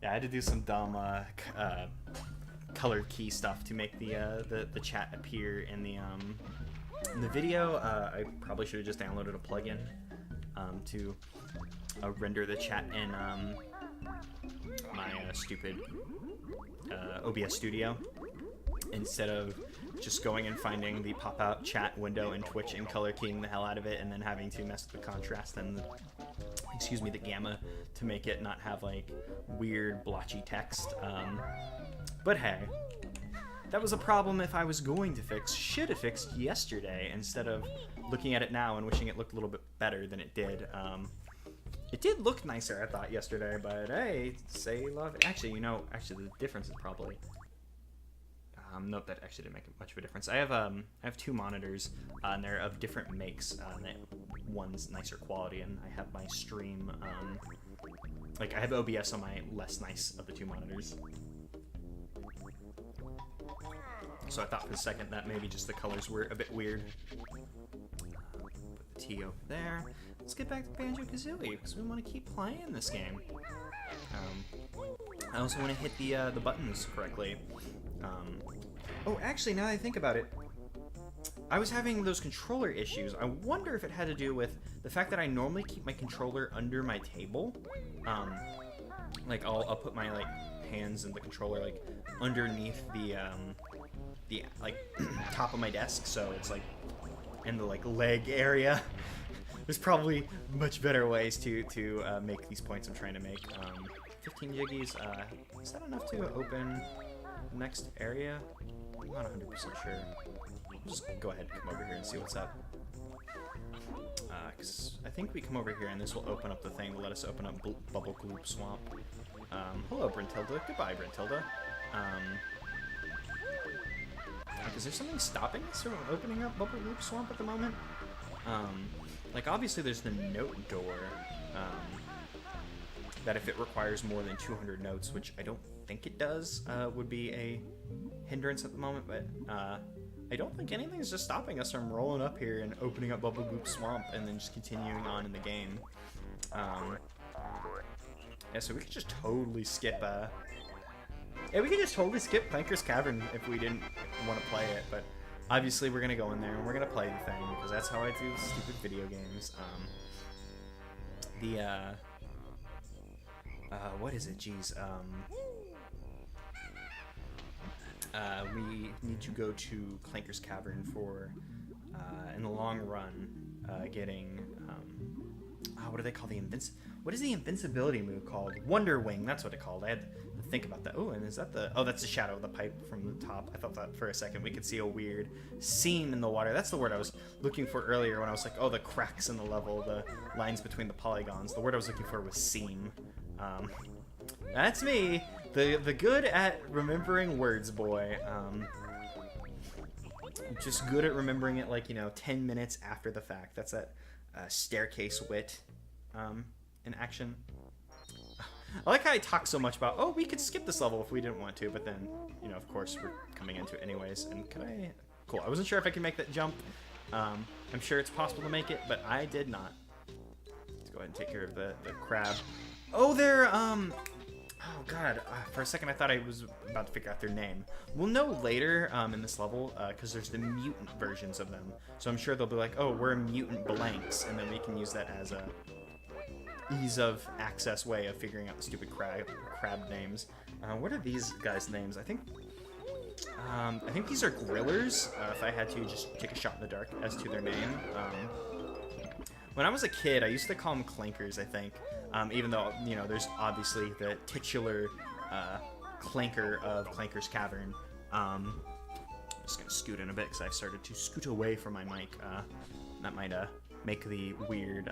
Yeah, I had to do some dumb colored key stuff to make the chat appear in the video. I probably should have just downloaded a plugin to render the chat in my stupid OBS Studio instead of just going and finding the pop-out chat window in Twitch and color keying the hell out of it and then having to mess with the contrast and the gamma to make it not have like weird blotchy text. But hey, that was a problem if I was going to fix, should have fixed yesterday instead of looking at it now and wishing it looked a little bit better than it did. It did look nicer, I thought, yesterday, but hey, say love. Actually, the difference is probably... nope, that actually didn't make much of a difference. I have two monitors, and they're of different makes. One's nicer quality, and I have my stream, I have OBS on my less nice of the two monitors. So I thought for a second that maybe just the colors were a bit weird. Put the T over there. Let's get back to Banjo-Kazooie, because we want to keep playing this game. I also want to hit the buttons correctly. Oh, actually, now that I think about it, I was having those controller issues. I wonder if it had to do with the fact that I normally keep my controller under my table. I'll put my hands and the controller underneath the top of my desk, so it's in the leg area. There's probably much better ways to make these points I'm trying to make. 15 jiggies. Is that enough to open the next area? I'm not 100% sure. Just go ahead and come over here and see what's up. 'Cause I think we come over here and this will open up the thing to let us open up Bubble Gloop Swamp. Hello, Brentilda. Goodbye, Brentilda. Is there something stopping us from opening up Bubble Gloop Swamp at the moment? Obviously there's the note door, that if it requires more than 200 notes, which I don't think it does, would be a hindrance at the moment, but I don't think anything's just stopping us from rolling up here and opening up Bubble Gloop Swamp and then just continuing on in the game. Yeah, so we could just totally skip, Clanker's Cavern if we didn't want to play it, but obviously we're going to go in there and we're going to play the thing, because that's how I do stupid video games. What is it? Jeez. We need to go to Clanker's Cavern for, in the long run, getting, what do they call what is the invincibility move called? Wonder Wing, that's what it called. I had to think about that. Oh, and is that that's the shadow of the pipe from the top. I thought that for a second we could see a weird seam in the water. That's the word I was looking for earlier when I was like, oh, the cracks in the level, the lines between the polygons. The word I was looking for was seam. That's me, the good at remembering words boy. Just good at remembering it 10 minutes after the fact. That's that staircase wit in action. I like how I talk so much about, oh, we could skip this level if we didn't want to, but then, of course, we're coming into it anyways. And could I? Cool. I wasn't sure if I could make that jump. I'm sure it's possible to make it, but I did not. Let's go ahead and take care of the crab. Oh, they're, oh god, for a second I thought I was about to figure out their name. We'll know later in this level, because there's the mutant versions of them. So I'm sure they'll be like, oh, we're mutant blanks, and then we can use that as a ease of access way of figuring out the stupid crab names. What are these guys' names? I think these are grillers, if I had to just take a shot in the dark as to their name. When I was a kid, I used to call them clankers, I think. Even though, there's obviously the titular clanker of Clanker's Cavern. I'm just going to scoot in a bit because I started to scoot away from my mic. That might make the weird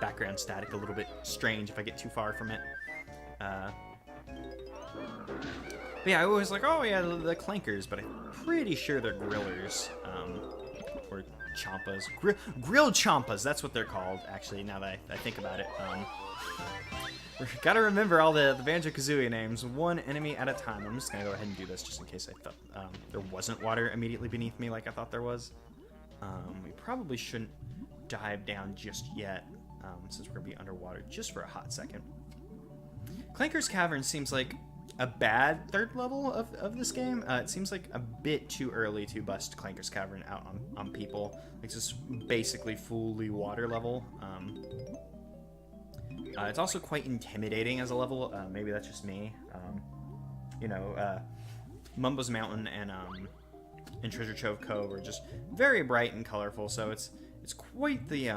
background static a little bit strange if I get too far from it. But yeah, I was like, oh yeah, the clankers, but I'm pretty sure they're grillers. Or champas. Grilled champas, that's what they're called, actually, now that I think about it. Gotta remember all the Banjo-Kazooie names, one enemy at a time. I'm just gonna go ahead and do this just in case I thought there wasn't water immediately beneath me like I thought there was. We probably shouldn't dive down just yet, since we're gonna be underwater just for a hot second. Clanker's Cavern seems like a bad third level of this game. It seems like a bit too early to bust Clanker's Cavern out on people. It's just basically fully water level. It's also quite intimidating as a level. Maybe that's just me. You know, Mumbo's Mountain and Treasure Trove Cove are just very bright and colorful. So it's quite the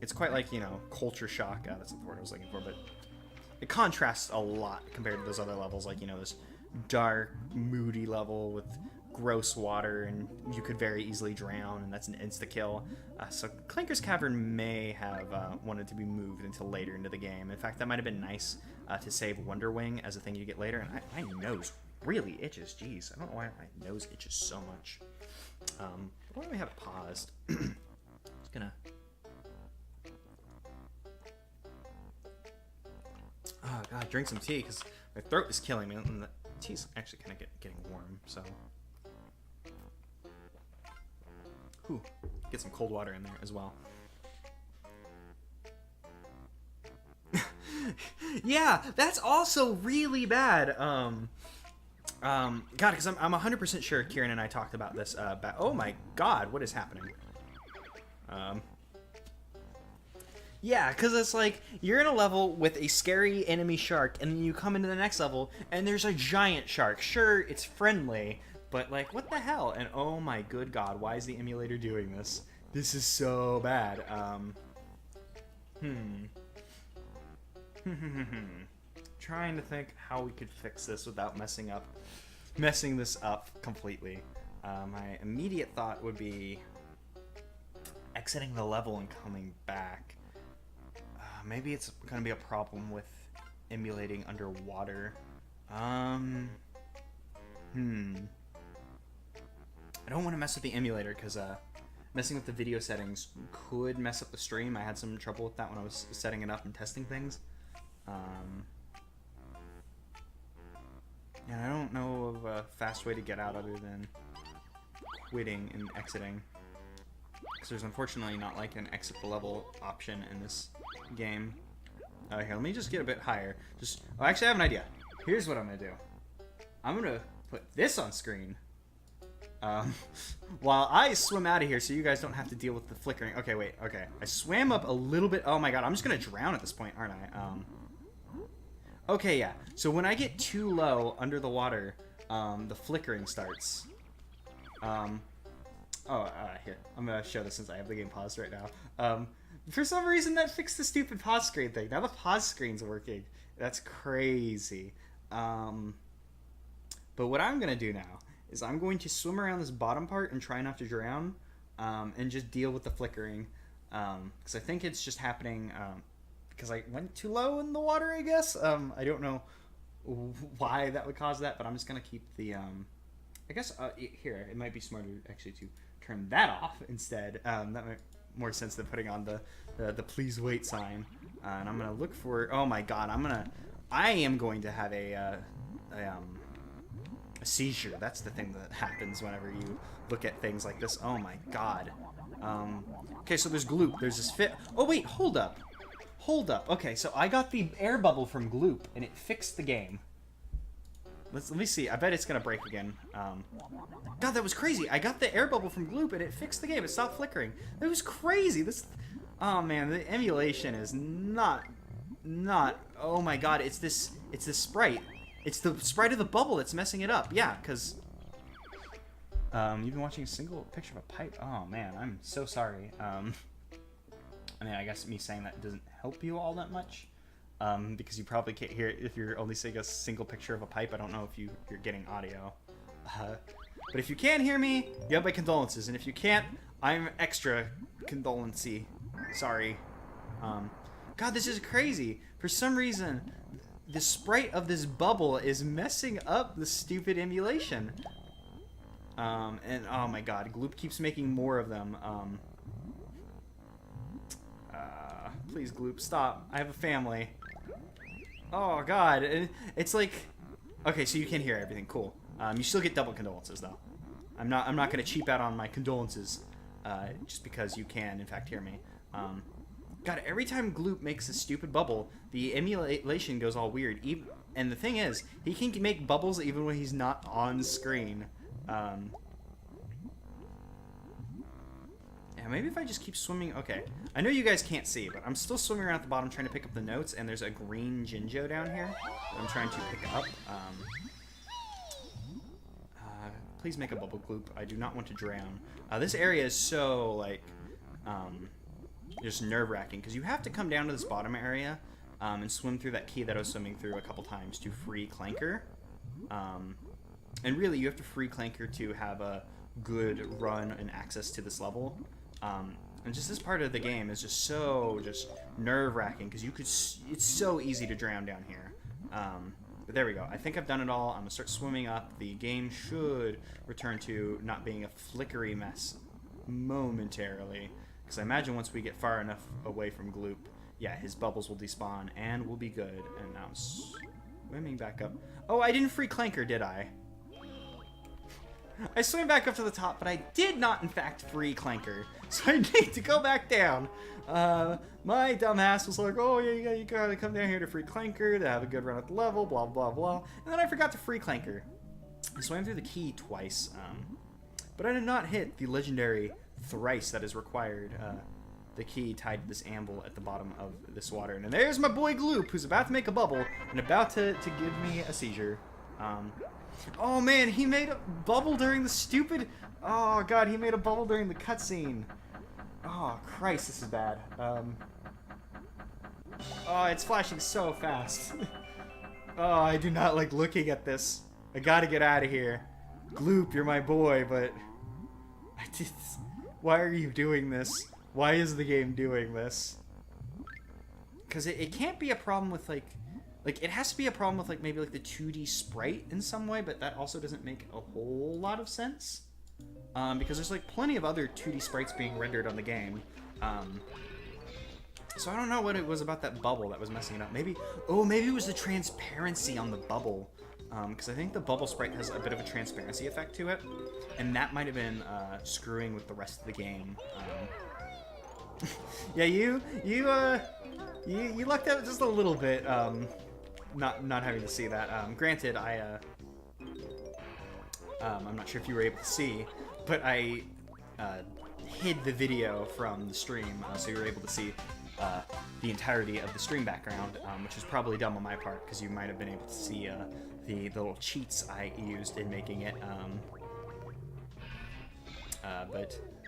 it's quite like, you know, culture shock. That's not the word I was looking for, but it contrasts a lot compared to those other levels, like, you know, this dark, moody level with gross water, and you could very easily drown, and that's an insta-kill. So Clanker's Cavern may have wanted to be moved until later into the game. In fact, that might have been nice to save Wonder Wing as a thing you get later, and my nose really itches. Jeez, I don't know why my nose itches so much. Why don't we have it paused? Just gonna... Oh god, drink some tea, because my throat is killing me, and the tea's actually kind of getting warm, so... Ooh, get some cold water in there as well. Yeah, that's also really bad. God, because I'm 100% sure Kieran and I talked about this. Oh my god, what is happening? Yeah, because it's like, you're in a level with a scary enemy shark, and then you come into the next level, and there's a giant shark. Sure, it's friendly, but like, what the hell? And oh my good god, why is the emulator doing this? This is so bad. Trying to think how we could fix this without messing this up completely. My immediate thought would be exiting the level and coming back. Maybe it's gonna be a problem with emulating underwater. I don't want to mess with the emulator because messing with the video settings could mess up the stream. I had some trouble with that when I was setting it up and testing things. And I don't know of a fast way to get out other than quitting and exiting. Because there's unfortunately not like an exit the level option in this game. Here, let me just get a bit higher. Oh, actually I have an idea. Here's what I'm gonna do. I'm gonna put this on screen while I swim out of here so you guys don't have to deal with the flickering. Okay, wait, okay. I swam up a little bit. Oh my god, I'm just gonna drown at this point, aren't I? Okay, yeah. So when I get too low under the water, the flickering starts. Here. I'm gonna show this since I have the game paused right now. For some reason that fixed the stupid pause screen thing. Now the pause screen's working. That's crazy. But what I'm gonna do now is I'm going to swim around this bottom part and try not to drown, and just deal with the flickering. Because I think it's just happening because I went too low in the water, I guess. I don't know why that would cause that, but I'm just gonna keep the I guess here it might be smarter actually to turn that off instead. That might more sense than putting on the please wait sign. And I'm gonna look for. Oh my god, I am going to have a seizure. That's the thing that happens whenever you look at things like this. Oh my god. Okay, so there's Gloop. There's this fit. Oh wait, hold up. Hold up. Okay, so I got the air bubble from Gloop, and it fixed the game. Let me see. I bet it's gonna break again. God, that was crazy. I got the air bubble from Gloop, and it fixed the game. It stopped flickering. That was crazy. This. Oh man, the emulation is not. Oh my god, it's this sprite. It's the sprite of the bubble that's messing it up. Yeah, because you've been watching a single picture of a pipe. Oh man, I'm so sorry. I mean, I guess me saying that doesn't help you all that much, because you probably can't hear it if you're only seeing a single picture of a pipe. I don't know if you're getting audio, but if you can hear me, you have my condolences, and if you can't, I'm extra condolency. Sorry. God, this is crazy. For some reason, the sprite of this bubble is messing up the stupid emulation. And oh my god, Gloop keeps making more of them. Please, Gloop, stop. I have a family. Oh god, it's like, okay, so you can hear everything. Cool. You still get double condolences though. I'm not gonna cheap out on my condolences, just because you can in fact hear me. God, every time Gloop makes a stupid bubble, the emulation goes all weird. And the thing is, he can make bubbles even when he's not on screen. Yeah, maybe if I just keep swimming... Okay, I know you guys can't see, but I'm still swimming around at the bottom trying to pick up the notes, and there's a green Jinjo down here that I'm trying to pick up. Please make a bubble, Gloop. I do not want to drown. This area is so, like, just nerve-wracking, because you have to come down to this bottom area and swim through that key that I was swimming through a couple times to free Clanker. And really, you have to free Clanker to have a good run and access to this level. And just this part of the game is just so nerve-wracking, because it's so easy to drown down here. But there we go. I think I've done it all. I'm going to start swimming up. The game should return to not being a flickery mess momentarily. Because I imagine once we get far enough away from Gloop, yeah, his bubbles will despawn and we'll be good. And now I'm swimming back up. Oh, I didn't free Clanker, did I? I swam back up to the top, but I did not, in fact, free Clanker. So I need to go back down. My dumbass was like, oh, yeah, you gotta come down here to free Clanker to have a good run at the level, blah, blah, blah. And then I forgot to free Clanker. I swam through the key twice, but I did not hit the legendary thrice that is required. The key tied to this anvil at the bottom of this water. And there's my boy Gloop, who's about to make a bubble and about to give me a seizure. Oh man, he made a bubble during the stupid... Oh god, he made a bubble during the cutscene. Oh Christ, this is bad. Oh, it's flashing so fast. Oh, I do not like looking at this. I gotta get out of here. Gloop, you're my boy, but... Why are you doing this? Why is the game doing this? Because it can't be a problem with, like, it has to be a problem with, like, maybe, like, the 2D sprite in some way, but that also doesn't make a whole lot of sense. Because there's, like, plenty of other 2D sprites being rendered on the game. So I don't know what it was about that bubble that was messing it up. Maybe it was the transparency on the bubble. Because I think the bubble sprite has a bit of a transparency effect to it. And that might have been screwing with the rest of the game. Yeah, you lucked out just a little bit, not having to see that. Granted, I'm not sure if you were able to see, but I hid the video from the stream, so you were able to see the entirety of the stream background, which is probably dumb on my part, because you might have been able to see the little cheats I used in making it.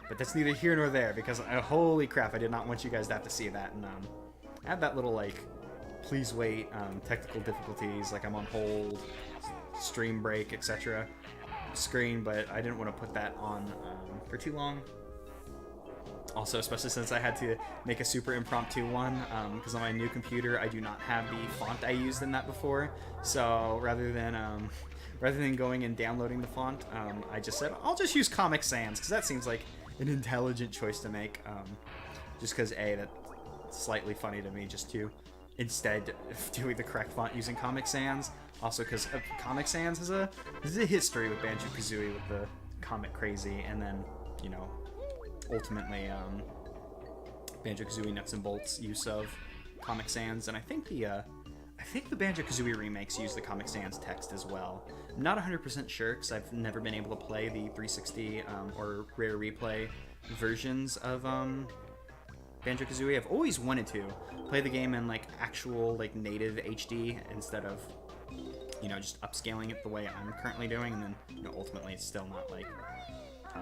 But that's neither here nor there, because holy crap, I did not want you guys to have to see that. And I had that little, like, please wait, technical difficulties, like I'm on hold, stream break, etc. screen, but I didn't want to put that on for too long. Also, especially since I had to make a super impromptu one, because on my new computer I do not have the font I used in that before. So rather than going and downloading the font, I just said I'll just use Comic Sans, because that seems like an intelligent choice to make. Just because that's slightly funny to me, just to instead of doing the correct font using Comic Sans. Also because Comic Sans has a history with Banjo-Kazooie, with the Comic Crazy, and then, you know, ultimately Banjo-Kazooie Nuts and Bolts use of Comic Sans, and I think the Banjo-Kazooie remakes use the Comic Sans text as well. I'm not 100% sure, because I've never been able to play the 360 or Rare Replay versions of Banjo-Kazooie. I've always wanted to play the game in, like, actual, like, native HD instead of, you know, just upscaling it the way I'm currently doing, and then, you know, ultimately it's still not, like,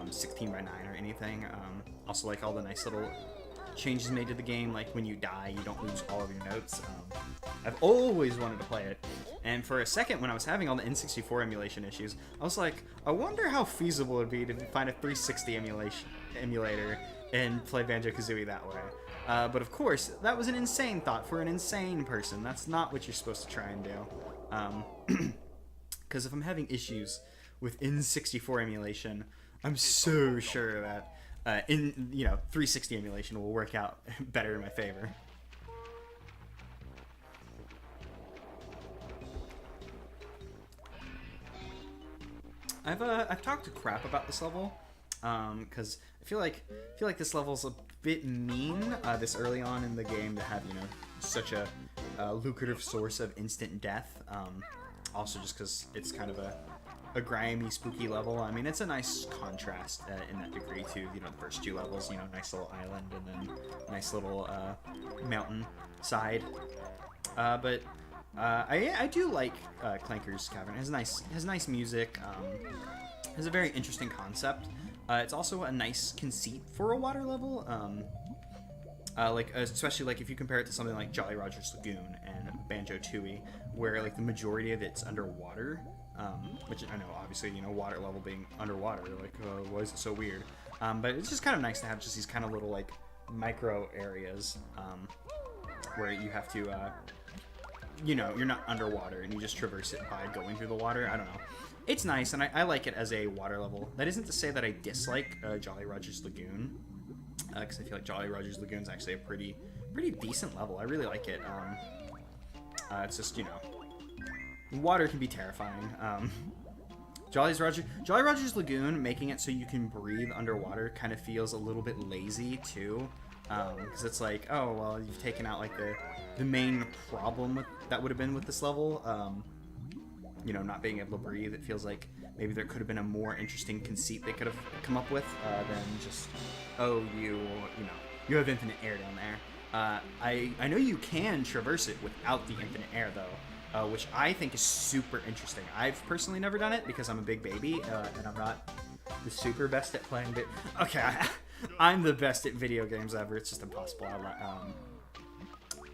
16 by 9 or anything. Also, like, all the nice little changes made to the game, like when you die you don't lose all of your notes. I've always wanted to play it, and for a second when I was having all the N64 emulation issues, I was like, I wonder how feasible it would be to find a 360 emulator and play Banjo-Kazooie that way. But of course, that was an insane thought for an insane person. That's not what you're supposed to try and do. Because if I'm having issues with N64 emulation, I'm so sure that 360 emulation will work out better in my favor. I've talked crap about this level, because I feel like this level's bit mean this early on in the game to have, you know, such a lucrative source of instant death. Also just because it's kind of a grimy, spooky level. I mean, it's a nice contrast in that degree to, you know, the first 2 levels. You know, nice little island and then nice little mountain side. But I do like Clanker's Cavern. It has nice music. Has a very interesting concept. It's also a nice conceit for a water level. Like especially like if you compare it to something like Jolly Roger's Lagoon and Banjo-Tooie, where like the majority of it's underwater. Which I know, obviously, you know, water level being underwater, like, why is it so weird? But it's just kind of nice to have just these kind of little, like, micro areas, where you have to, you know, you're not underwater and you just traverse it by going through the water. I don't know. It's nice, and I like it as a water level. That isn't to say that I dislike Jolly Roger's Lagoon, because I feel like Jolly Roger's Lagoon is actually a pretty decent level. I really like it. It's just, you know, water can be terrifying. Jolly Roger's Lagoon, making it so you can breathe underwater kind of feels a little bit lazy too, because it's like, oh well, you've taken out like the main problem that would have been with this level. You know, not being able to breathe. It feels like maybe there could have been a more interesting conceit they could have come up with than just, oh, you know, you have infinite air down there. I know you can traverse it without the infinite air though. Which I think is super interesting. I've personally never done it because I'm a big baby, and I'm not the super best at playing Okay, I'm the best at video games ever. It's just impossible.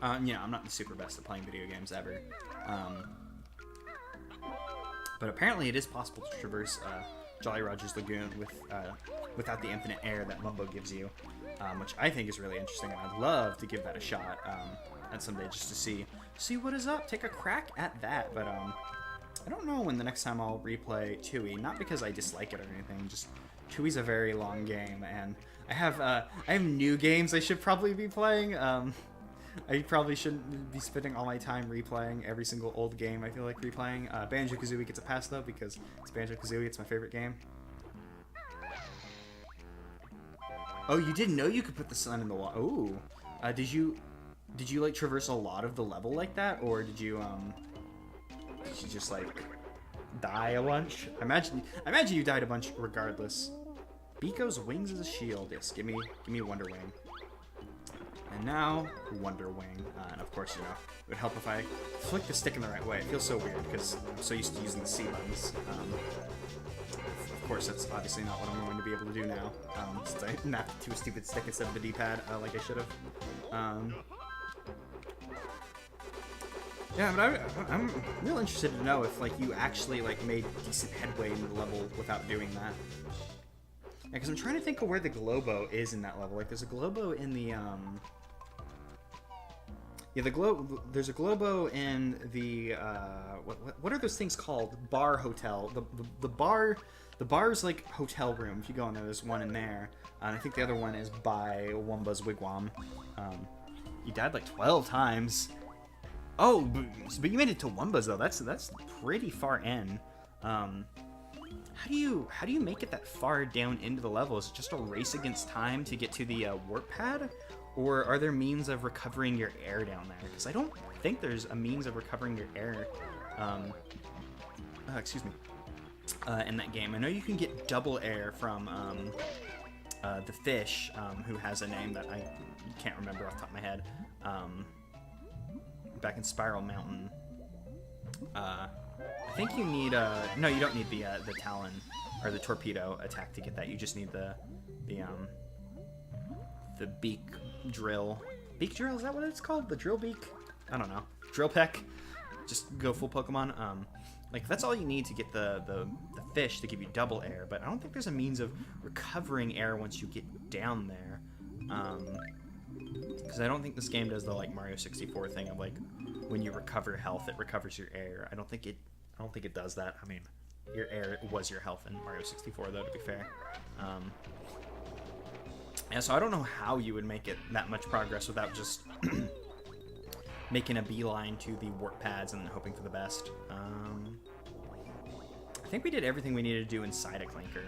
You know, I'm not the super best at playing video games ever. But apparently it is possible to traverse Jolly Roger's Lagoon without the infinite air that Mumbo gives you, which I think is really interesting, and I'd love to give that a shot at someday just to see what is up, take a crack at that. But I don't know when the next time I'll replay Tooie, not because I dislike it or anything, just Tooie's a very long game, and I have new games I should probably be playing. I probably shouldn't be spending all my time replaying every single old game I feel like replaying. Banjo-Kazooie gets a pass though, because it's Banjo-Kazooie, it's my favorite game. Oh, you didn't know you could put the sun in the water. Ooh. Did you like traverse a lot of the level like that, or did you just like die a bunch? I imagine you died a bunch regardless. Biko's wings as a shield. Yes, give me Wonder Wing. And now Wonder Wing. And of course, you know, it would help if I flick the stick in the right way. It feels so weird because I'm so used to using the C buttons. Of course, that's obviously not what I'm going to be able to do now, since I mapped to a stupid stick instead of the D-pad, like I should have. Yeah, but I'm real interested to know if, like, you actually, like, made decent headway in the level without doing that. Yeah, because I'm trying to think of where the Globo is in that level. Like, there's a Globo in the, yeah, there's a Globo in the, what are those things called? Bar hotel. The bar's, like, hotel room. If you go in there, there's one in there. And I think the other one is by Wumba's Wigwam. You died, like, 12 times. Oh, but you made it to Wumba's, though. That's pretty far in. How do you make it that far down into the level? Is it just a race against time to get to the warp pad? Or are there means of recovering your air down there? Because I don't think there's a means of recovering your air, excuse me, in that game. I know you can get double air from the fish, who has a name that I can't remember off the top of my head. Back in Spiral Mountain. I think you need no, you don't need the Talon or the Torpedo attack to get that. You just need the beak drill. Beak drill, is that what it's called? The drill beak? I don't know. Drill peck. Just go full Pokemon. Like, that's all you need to get the fish to give you double air, but I don't think there's a means of recovering air once you get down there. Because I don't think this game does the, like, Mario 64 thing of, like, when you recover health, it recovers your air. I don't think it does that. I mean, your air was your health in Mario 64, though, to be fair. Yeah, so I don't know how you would make it that much progress without just making a beeline to the warp pads and hoping for the best. I think we did everything we needed to do inside a Clanker.